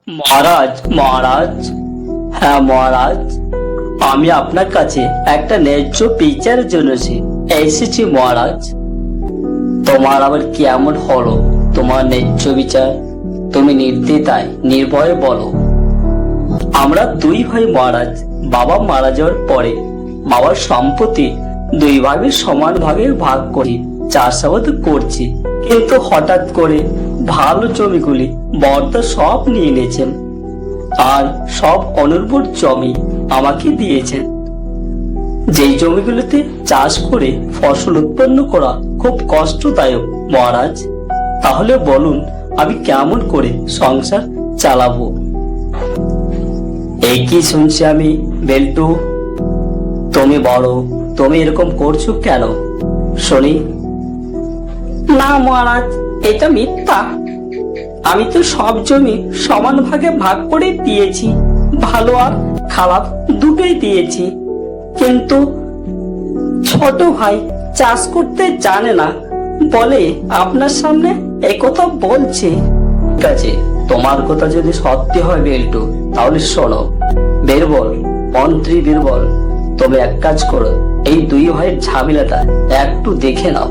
মহারাজ, মহারাজ, হ্যাঁ মহারাজ, আমি আপনার কাছে একটা ন্যায্য বিচারের জন্য এসেছি মহারাজ। তোমার আবার কেমন হলো তোমার ন্যায্য বিচার? তুমি নির্দ্বিধায় নির্ভয়ে বলো। আমরা দুই ভাই মহারাজ। বাবা মারা যাওয়ার পরে বাবার সম্পত্তি দুই ভাগে সমান ভাগে ভাগ করি চাষাবাদ করছি, কিন্তু হঠাৎ করে ভালো জমিগুলি বর্দা সব নিয়ে নিয়েছেন আর সব অনুর্বর জমি আমাকে দিয়েছেন। যেই জমিগুলোতে চাষ করে ফসল উৎপন্ন করা খুব কষ্টদায়ক মহারাজ। তাহলে বলুন আমি কেমন করে সংসার চালাবো? এই কি শুনছি আমি বেল্টু? তুমি বড়, তুমি এরকম করছো কেন শুনি? না মহারাজ, এটা মিথ্যা। আমি তো সব জমি সমান ভাগে ভাগ করে দিয়েছি, ভালো আর খারাপ দুটোই দিয়েছি, কিন্তু ছোট ভাই চাষ করতে জানে না বলে আপনার সামনে একথা বলছে। ঠিক আছে, তোমার কথা যদি সত্যি হয় বেল্টু, তাহলে শোনো বীরবল, মন্ত্রী বীরবল, তুমি এক কাজ করো, এই দুই ভাইয়ের ঝামেলাটা একটু দেখে নাও।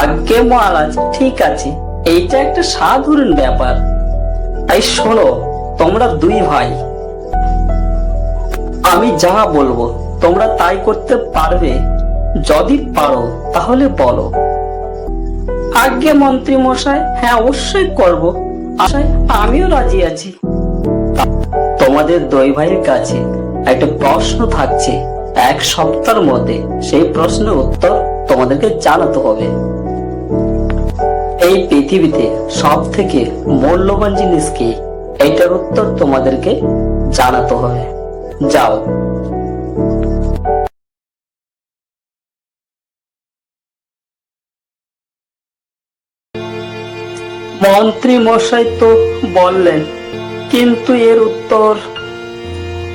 আজ্ঞে মহারাজ, ঠিক আছে, এইটা একটা সাধারণ ব্যাপার। এই শোনো, তোমরা দুই ভাই, আমি যা বলবো তোমরা তাই করতে পারবে? যদি পারো তাহলে বলো। আজ্ঞে মন্ত্রী মশাই, হ্যাঁ অবশ্যই করব, আমিও রাজি আছি। তোমাদের দুই ভাইয়ের কাছে একটা প্রশ্ন থাকছে, এক সপ্তাহের মধ্যে সেই প্রশ্নের উত্তর তোমাদেরকে জানাতে হবে। এই পৃথিবীতে সব থেকে মূল্যবান জিনিস কি, এইটার উত্তর তোমাদেরকে জানাতে হবে। যাও। মন্ত্রী মশাই তো বললেন, কিন্তু এর উত্তর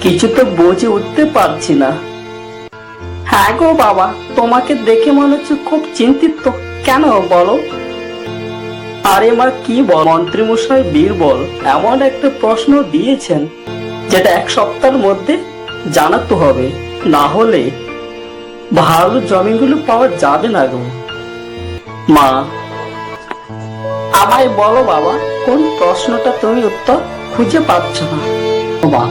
কিছু তো বুঝে উঠতে পারছি না। হ্যাঁ গো বাবা, তোমাকে দেখে মনে হচ্ছে খুব চিন্তিত, কেন বলো? আরে মা, কি বল, মন্ত্রী মশাই বীরবল এমন একটা প্রশ্ন দিয়েছেন যেটা এক সপ্তাহের মধ্যে জানাতে হবে, না হলে ভালো জমিগুলো পাওয়া যাবে না গো। মা, আমায় বলো বাবা, কোন প্রশ্নটা তুমি উত্তর খুঁজে পাচ্ছ না? মা,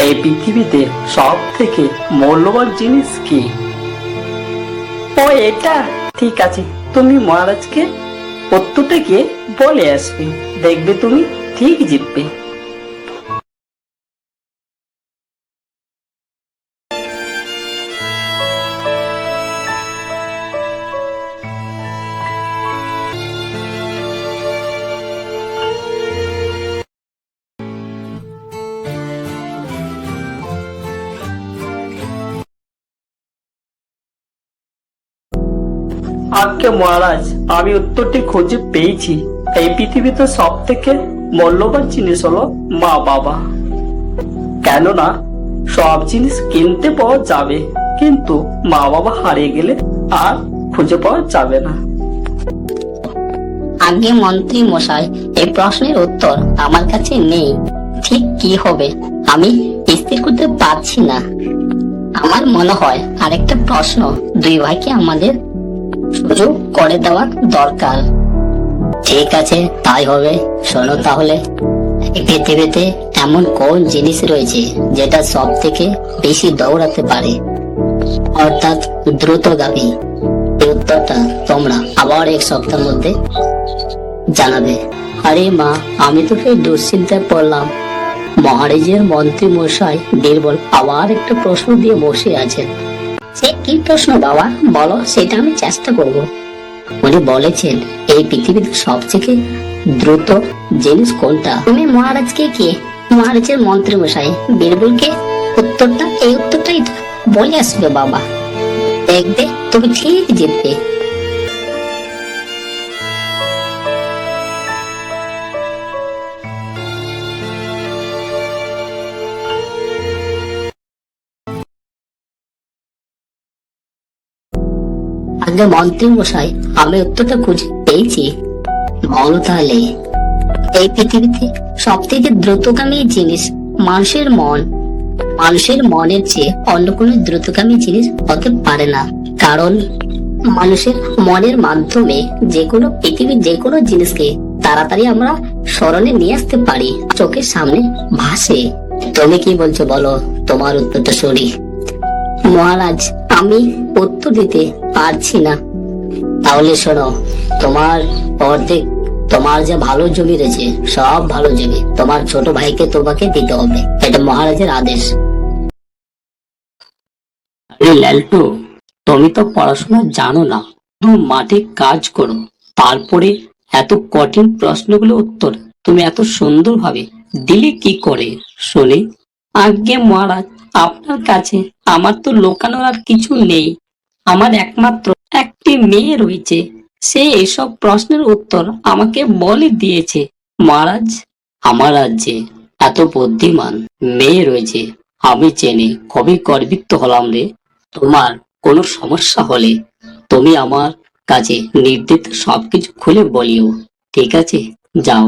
এই পৃথিবীতে সব থেকে মূল্যবান জিনিস কি? ও এটা, ঠিক আছে, তুমি মহারাজকে উত্তরটা গিয়ে বলে আসবে, দেখবে তুমি ঠিক জিতবে। আজ্ঞে মহারাজ, আমি উত্তরটি খুঁজে পেয়েছি। এই পৃথিবীতে সব থেকে মূল্যবান জিনিস হলো মা বাবা। কেননা সব জিনিস কিনতে পাওয়া যাবে, কিন্তু মা বাবা হারিয়ে গেলে আর খুঁজে পাওয়া যাবে না। আগে মন্ত্রী মশাই, এই প্রশ্নের উত্তর আমার কাছে নেই। ঠিক কি হবে আমি স্থির করতে পারছি না। আমার মনে হয় আরেকটা প্রশ্ন দুই ভাইকে আমাদের সুযোগ করে দেওয়া দরকার। ঠিক আছে, তাই হবে। শোনো তাহলে, এই পৃথিবীতে এমন কোন জিনিস রয়েছে যেটা সব থেকে বেশি দৌড়াতে পারে, অর্থাৎ দ্রুতগামী? এই উত্তরটা তোমরা আবার এক সপ্তাহের মধ্যে জানাবে। আরে মা, আমি তো ফের দুশ্চিন্তায় পড়লাম। মহারাজের মন্ত্রী মশাই বীরবল আবার একটা প্রশ্ন দিয়ে বসে আছেন। সে কি প্রশ্ন বাবা, বলো, সেটা আমি চেষ্টা করব। উনি বলেছেন এই পৃথিবীতে সবথেকে দ্রুত জিনিস কোনটা? তুমি মহারাজকে কে, মহারাজের মন্ত্রী মশাই বীরবলকে উত্তরটা, এই উত্তরটাই বলে আসবে বাবা, দেখবে তুমি ঠিক জিতবে। আগে মন্ত্রী মশাই, আমি উত্তরটা খুঁজে পেয়েছি। বলো তাহলে। এই পৃথিবীতে সব থেকে দ্রুতগামী জিনিস মানুষের মন। মানুষের মনের চেয়ে অন্য কোনো দ্রুতগামী জিনিস হতে পারে না, কারণ মানুষের মনের মাধ্যমে যে কোনো পৃথিবীর যে কোনো জিনিসকে তাড়াতাড়ি আমরা স্মরণে নিয়ে আসতে পারি, চোখের সামনে ভাসে। তুমি কি বলছো বলো, তোমার উত্তরটা শুনি। মহারাজ, আমি উত্তর দিতে পারছি না। তাহলে শোনো, তোমার অর্ধেক, তোমার যে ভালো জমি রয়েছে সব ভালো জমি তোমার ছোট ভাইকে তোমাকে দিতে হবে, এটা মহারাজের আদেশ। আরে লালটু, তুমি তো পড়াশোনা জানো না, তুমি মাঠে কাজ করো, তারপরে এত কঠিন প্রশ্নগুলো উত্তর তুমি এত সুন্দরভাবে দিলে কি করে শুনি? আজ্ঞে মহারাজ, আপনার কাছে আমার তো লোকানোর আর কিছু নেই। আমার একমাত্র একটি মেয়ে রয়েছে, সে এসব প্রশ্নের উত্তর আমাকে বলে দিয়েছে। মহারাজ, আমার রাজ্যে এত বুদ্ধিমান মেয়ে রয়েছে আমি জেনে খুবই গর্বিত হলাম রে। তোমার কোনো সমস্যা হলে তুমি আমার কাছে নির্দ্বিধায় সবকিছু খুলে বলিও, ঠিক আছে? যাও।